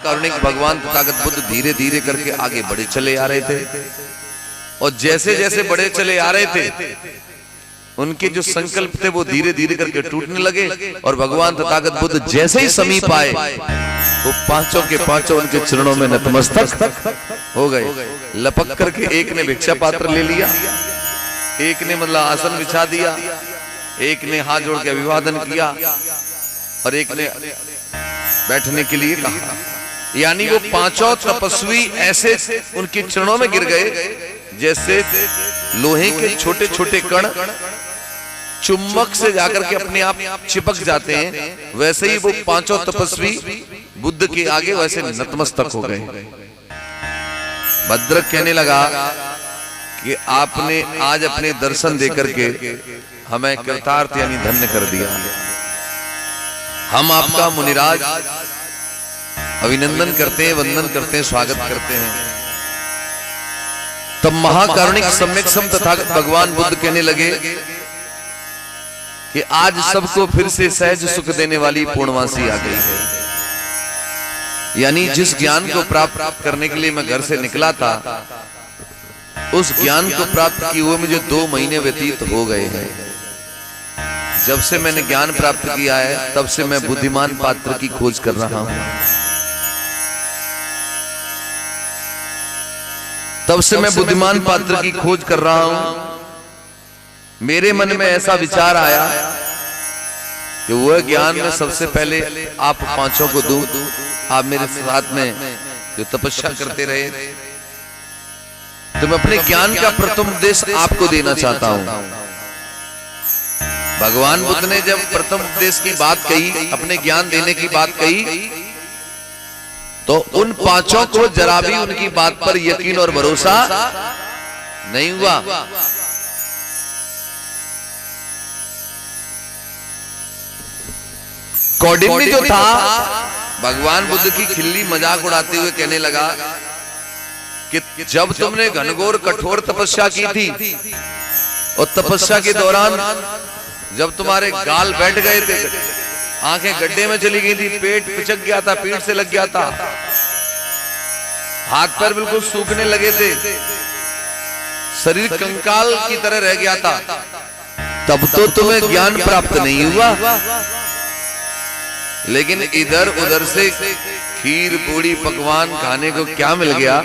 महाकारुणिक भगवान तथागत बुद्ध धीरे धीरे करके आगे बढ़े चले आ रहे थे, और जैसे जैसे बढ़े चले आ रहे थे उनके जो संकल्प थे वो धीरे धीरे करके टूटने लगे, और भगवान तथागत बुद्ध जैसे ही समीप आए वो पांचों के पांचों उनके चरणों में नतमस्तक हो गए। लपक करके एक ने भिक्षा पात्र ले लिया, एक ने मतलब आसन बिछा दिया, एक ने हाथ जोड़ के अभिवादन किया, और एक ने बैठने के लिए कहा। यानी वो पांचों तपस्वी ऐसे उनके चरणों में गिर गए जैसे लोहे के छोटे छोटे कण चुम्बक से जाकर के अपने आप चिपक जाते हैं, वैसे ही वो पांचों तपस्वी बुद्ध के आगे वैसे नतमस्तक हो गए। भद्रक कहने लगा कि आपने आज अपने दर्शन देकर के हमें कृतार्थ यानी धन्य कर दिया। हम आपका मुनिराज अभिनंदन करते हैं, वंदन करते हैं, स्वागत करते हैं। तब महाकारुणिक सम्यक सम तथागत भगवान बुद्ध कहने लगे कि आज सबको फिर से सहज सुख देने वाली पूर्णमासी आ गई है। यानी जिस ज्ञान को प्राप्त करने के लिए मैं घर से निकला था, उस ज्ञान को प्राप्त किए हुए मुझे 2 महीने व्यतीत हो गए हैं। जब से मैंने ज्ञान प्राप्त किया है तब से मैं बुद्धिमान पात्र की खोज कर रहा हूं। तब से मैं बुद्धिमान पात्र की खोज कर रहा हूं। मेरे मन में ऐसा विचार आया कि वह ज्ञान में सबसे पहले आप पांचों को दूं। आप मेरे साथ में जो तपस्या करते रहे, तो मैं अपने ज्ञान का प्रथम उपदेश आपको देना चाहता हूं। भगवान बुद्ध ने जब प्रथम उपदेश की बात कही, अपने ज्ञान देने की बात कही, तो उन पांचों को जरा भी उनकी बात पर यकीन और भरोसा नहीं हुआ। कौंडिन्य जो था, भगवान बुद्ध की खिल्ली मजाक उड़ाते हुए कहने लगा कि जब तुमने घनघोर कठोर तपस्या की थी और तपस्या के दौरान जब तुम्हारे गाल बैठ गए थे, आंखें गड्ढे में चली गई थी, पेट पिचक गया था, पीठ से लग गया था, हाथ पैर बिल्कुल सूखने लगे थे, शरीर कंकाल की तरह रह गया था, तब तो तुम्हें ज्ञान प्राप्त नहीं हुआ। लेकिन इधर उधर से खीर पूड़ी पकवान खाने को क्या मिल गया,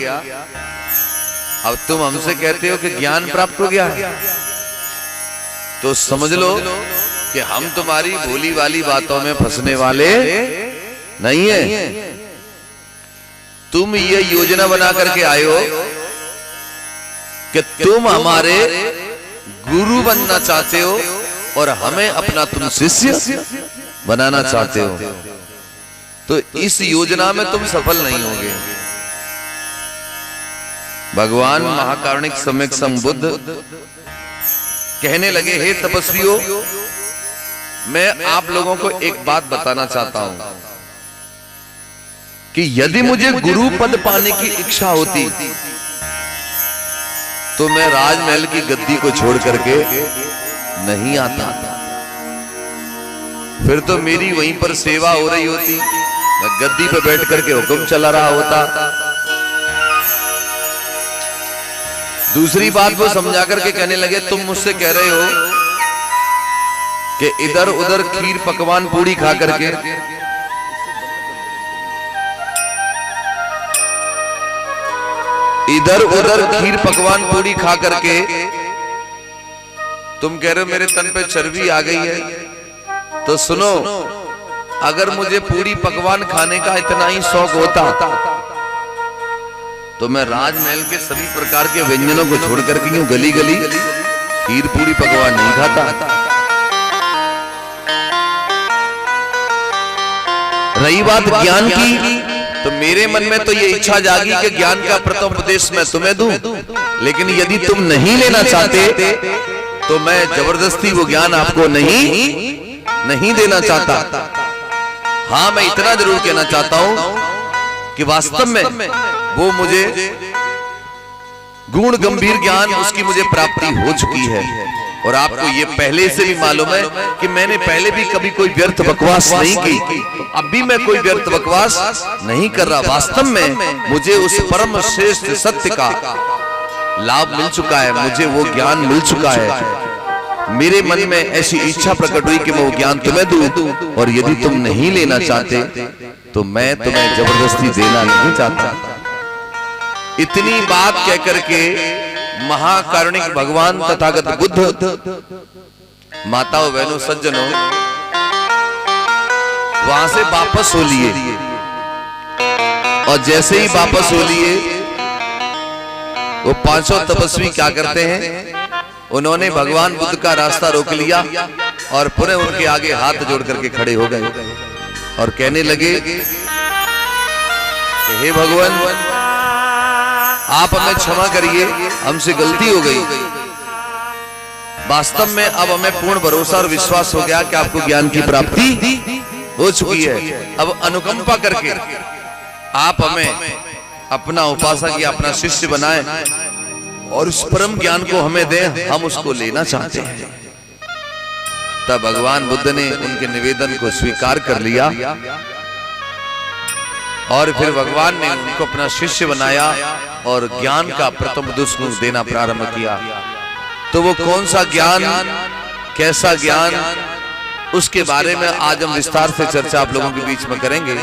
अब तुम हमसे कहते हो कि ज्ञान प्राप्त हो गया। तो समझ लो कि हम तुम्हारी भोली वाली बातों में फंसने वाले नहीं है। तुम ये योजना बना करके आए हो कि तुम हमारे गुरु बनना चाहते हो और हमें अपना तुम शिष्य बनाना चाहते हो, तो इस योजना में तुम सफल नहीं होगे। भगवान महाकारुणिक सम्यक सम बुद्ध कहने लगे, हे तपस्वियों, मैं आप लोगों को एक बात बताना चाहता हूं कि यदि मुझे गुरु पद पाने की इच्छा होती तो मैं राजमहल की गद्दी को छोड़ करके नहीं आता, फिर तो मेरी वहीं पर सेवा हो रही होती, मैं गद्दी पे बैठ करके हुक्म चला रहा होता। दूसरी बात वो समझा करके कहने लगे, तुम मुझसे कह रहे हो कि इधर उधर खीर पकवान पूड़ी खा करके तुम कह रहे हो मेरे तन पे चर्बी आ गई है। तो सुनो, अगर मुझे पूरी पकवान खाने का इतना ही शौक होता तो मैं राजमहल के सभी प्रकार के व्यंजनों को छोड़ करके यूं गली गली खीर पूरी पकवान नहीं खाता। रही बात ज्ञान की, तो मेरे मन में तो ये इच्छा जागी कि ज्ञान का प्रथम उपदेश मैं तुम्हें दूं, लेकिन यदि तुम नहीं लेना चाहते तो मैं जबरदस्ती वो ज्ञान आपको नहीं देना चाहता। हाँ, मैं इतना जरूर कहना चाहता हूं कि वास्तव में वो मुझे गुण गंभीर ज्ञान उसकी मुझे प्राप्ति हो चुकी है और आपको ये पहले से भी मालूम है कि मैंने पहले भी कभी कोई व्यर्थ बकवास नहीं की, तो अब भी मैं कोई व्यर्थ बकवास नहीं कर रहा। वास्तव में मुझे उस परम श्रेष्ठ सत्य का लाभ मिल चुका है, मुझे वो ज्ञान मिल चुका है। मेरे मन में ऐसी इच्छा प्रकट हुई कि मैं वो ज्ञान तुम्हें दूं, और यदि तुम नहीं लेना चाहते तो मैं तुम्हें जबरदस्ती देना नहीं चाहता। इतनी बात कहकर के महाकारुणिक भगवान तथागत बुद्ध माताओं बहनों सज्जनों वहां से वापस हो लिए, और जैसे ही वापस हो लिए वो पांचों तपस्वी क्या करते हैं, उन्होंने भगवान बुद्ध का रास्ता रोक लिया और पुनः उनके आगे हाथ जोड़ करके खड़े हो गए और कहने लगे, हे भगवान आप हमें क्षमा करिए, हमसे गलती हो गई। वास्तव में अब हमें पूर्ण भरोसा और विश्वास हो गया कि आपको ज्ञान की प्राप्ति हो चुकी है। अब अनुकंपा करके आप हमें अपना उपासक या अपना शिष्य बनाएं और उस परम ज्ञान को हमें दें, हम उसको लेना चाहते हैं। तब भगवान बुद्ध ने उनके निवेदन को स्वीकार कर लिया और फिर भगवान ने उनको अपना शिष्य बनाया और ज्ञान का प्रथम उपदेश देना प्रारंभ किया। तो वो कौन सा ज्ञान, कैसा ज्ञान, उसके बारे में आज हम विस्तार से चर्चा आप लोगों के बीच में करेंगे।